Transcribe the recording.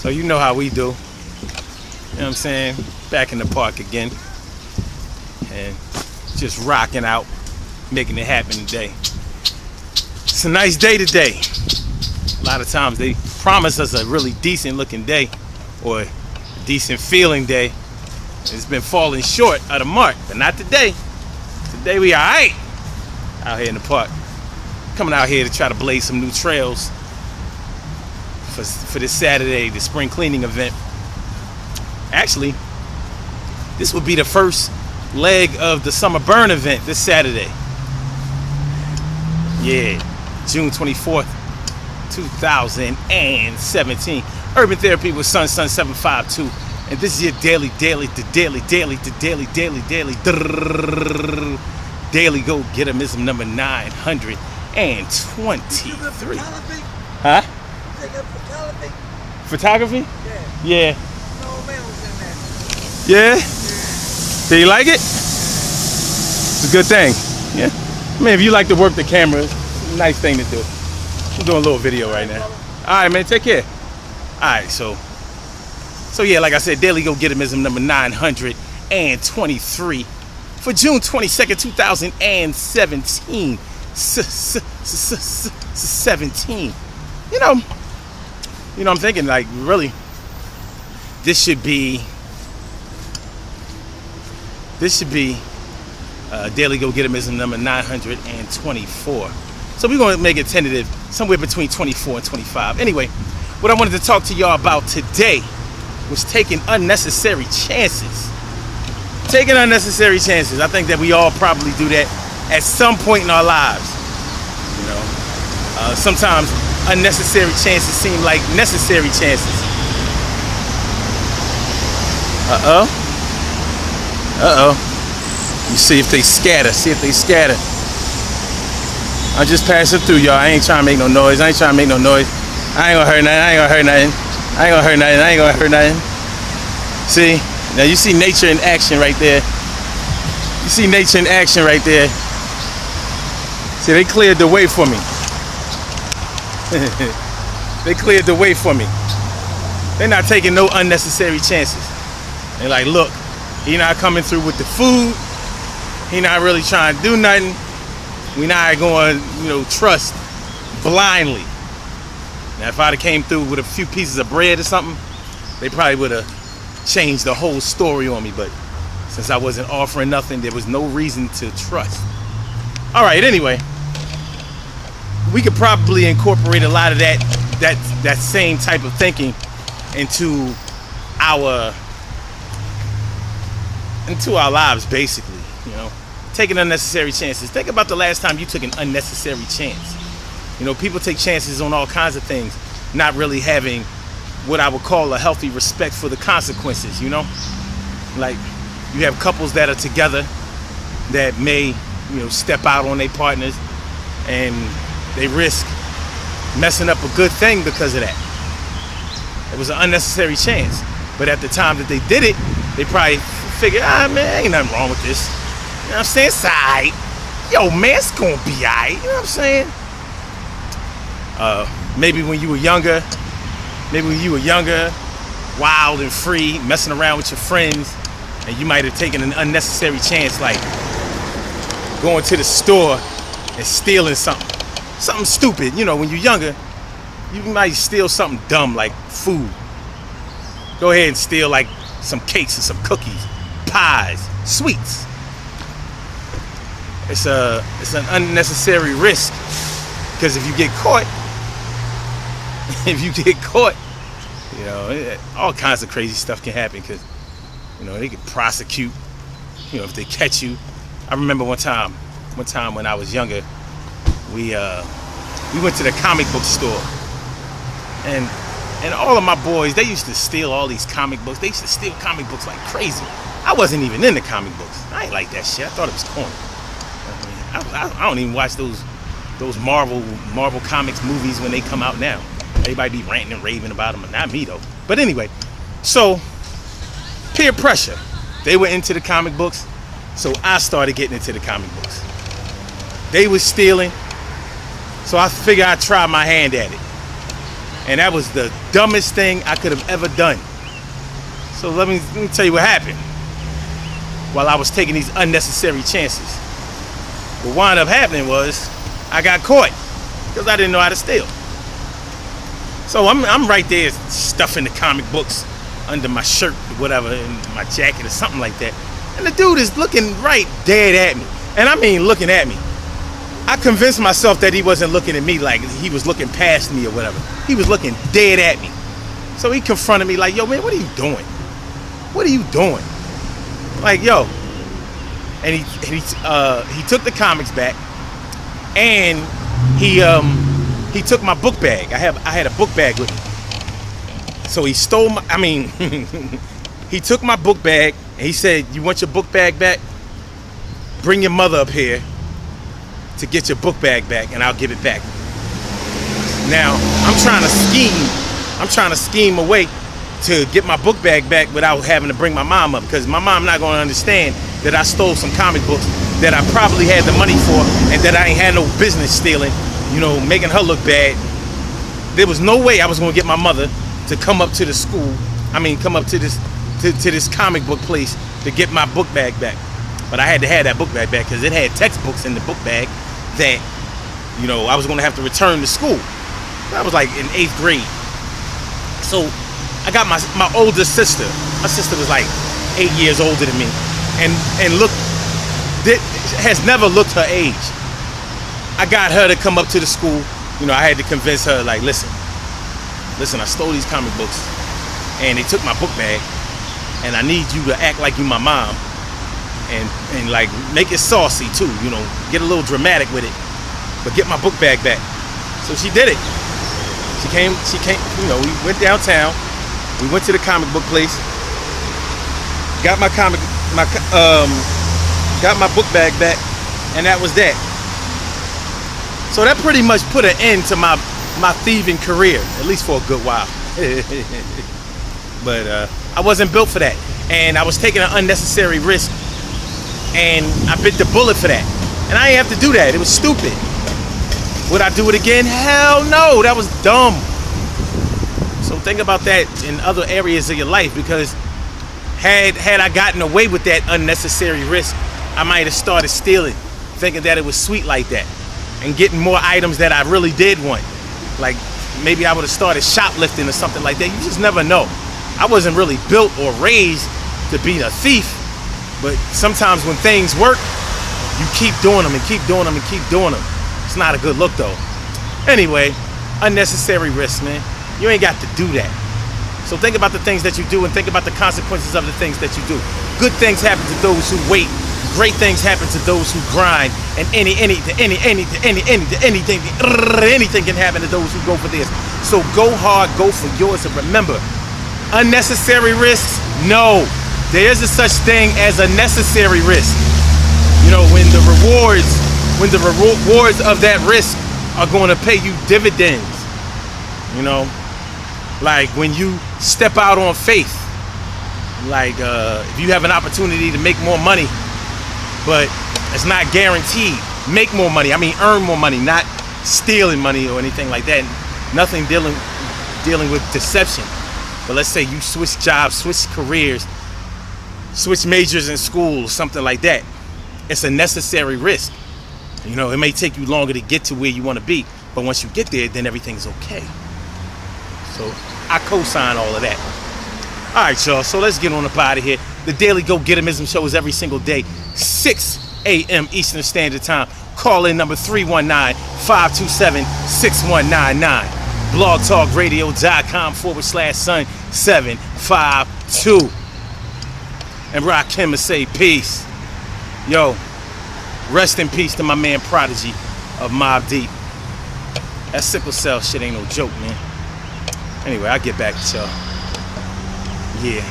So you know how we do. You know what I'm saying? Back in the park again. And just rocking out, making it happen today. It's a nice day today. A lot of times they promise us a really decent looking day or a decent feeling day. It's been falling short of the mark, but not today. Today we alright out here in the park. Coming out here to try to blaze some new trails for this Saturday, the spring cleaning event. Actually, this will be the first leg of the summer burn event this Saturday. Yeah, June 24th, 2017. Urban Therapy with Sun 752. And this is your daily go getism number 923. Huh? Photography? Yeah. Yeah? Do you like it? It's a good thing. Yeah. I mean, if you like to work the camera, it's a nice thing to do. I'm doing a little video right now. Alright, man, take care. Alright, so yeah, like I said, Daily Go Getism number 923 for June 22nd, 2017. 17. You know, I'm thinking, like, really, this should be Daily Go Getism number 924. So we're going to make it tentative, somewhere between 24 and 25. Anyway, what I wanted to talk to y'all about today was taking unnecessary chances. Taking unnecessary chances. I think that we all probably do that at some point in our lives. You know, sometimes unnecessary chances seem like necessary chances. You see if they scatter. I'm just passing through, y'all. I ain't trying to make no noise. I ain't gonna hurt nothing. See? Now you see nature in action right there. See, they cleared the way for me. They're not taking no unnecessary chances. They're like, look, he not coming through with the food. He not really trying to do nothing. We not going, trust blindly. Now, if I'd have came through with a few pieces of bread or something, they probably would have changed the whole story on me. But since I wasn't offering nothing, there was no reason to trust. All right, anyway, we could probably incorporate a lot of that same type of thinking into our lives, basically. Taking unnecessary chances. Think about the last time you took an unnecessary chance. People take chances on all kinds of things, not really having what I would call a healthy respect for the consequences, Like, you have couples that are together that may, step out on their partners and they risk messing up a good thing because of that. It was an unnecessary chance. But at the time that they did it, they probably figured, man, ain't nothing wrong with this. You know what I'm saying? It's alright. Yo, man, it's gonna be alright. You know what I'm saying? Maybe when you were younger, wild and free, messing around with your friends, and you might have taken an unnecessary chance, like going to the store and stealing something stupid. When you're younger, you might steal something dumb like food. Go ahead and steal like some cakes and some cookies, pies, sweets. It's an unnecessary risk, because if you get caught, all kinds of crazy stuff can happen, because they could prosecute, if they catch you. I remember one time when I was younger, we went to the comic book store, and all of my boys, they used to steal all these comic books. They used to steal comic books like crazy. I wasn't even into comic books. I ain't like that shit. I thought it was corny. I don't even watch those Marvel Comics movies when they come out now. Everybody be ranting and raving about them, not me though. But anyway, so peer pressure. They were into the comic books, so I started getting into the comic books. They was stealing, so I figured I'd try my hand at it. And that was the dumbest thing I could have ever done. So let me tell you what happened while I was taking these unnecessary chances. What wound up happening was I got caught because I didn't know how to steal. So I'm right there stuffing the comic books under my shirt or whatever, in my jacket or something like that. And the dude is looking right dead at me. And I mean looking at me. I convinced myself that he wasn't looking at me like he was looking past me or whatever. He was looking dead at me. So he confronted me like, yo, man, what are you doing? What are you doing? Like, yo. And he took the comics back, and he took my book bag. I had a book bag with me. So he stole he took my book bag, and he said, you want your book bag back? Bring your mother up here to get your book bag back, and I'll give it back. Now, I'm trying to scheme a way to get my book bag back without having to bring my mom up, because my mom not going to understand that I stole some comic books that I probably had the money for and that I ain't had no business stealing, making her look bad. There was no way I was going to get my mother to come up to the school, come up to this comic book place to get my book bag back. But I had to have that book bag back because it had textbooks in the book bag that, I was going to have to return to school. I was like in 8th grade. So I got my older sister. My sister was like 8 years older than me. And has never looked her age. I got her to come up to the school. I had to convince her, like, listen, I stole these comic books and they took my book bag, and I need you to act like you my mom and like make it saucy too, get a little dramatic with it, but get my book bag back. So she did it. She came, we went downtown, we went to the comic book place, got my book bag back, and that was that. So that pretty much put an end to my thieving career, at least for a good while. But I wasn't built for that, and I was taking an unnecessary risk, and I bit the bullet for that. And I didn't have to do that. It was stupid. Would I do it again? Hell no, that was dumb. So think about that in other areas of your life, because had I gotten away with that unnecessary risk, I might have started stealing, thinking that it was sweet like that, and getting more items that I really did want. Like maybe I would have started shoplifting or something like that. You just never know. I wasn't really built or raised to be a thief, but sometimes when things work, you keep doing them and keep doing them and keep doing them. It's not a good look though. Anyway, unnecessary risk, man. You ain't got to do that. So think about the things that you do and think about the consequences of the things that you do. Good things happen to those who wait. Great things happen to those who grind. And anything can happen to those who go for this. So go hard, go for yours, and remember, unnecessary risks, no. There is a such thing as a necessary risk. When the rewards of that risk are going to pay you dividends. Like when you step out on faith, like if you have an opportunity to make more money, but it's not guaranteed. Make more money. Earn more money, not stealing money or anything like that. Nothing dealing with deception. But let's say you switch jobs, switch careers, switch majors in school, something like that. It's a necessary risk. It may take you longer to get to where you want to be, but once you get there, then everything's okay. So I co-sign all of that. All right, y'all. So let's get on up out of here. The Daily Go Getimism show is every single day, 6 a.m. Eastern Standard Time. Call in number 319-527-6199. blogtalkradio.com/Sun752. And Rakim and say peace. Yo, rest in peace to my man Prodigy of Mobb Deep. That sickle cell shit ain't no joke, man. Anyway, I'll get back to y'all. Yeah.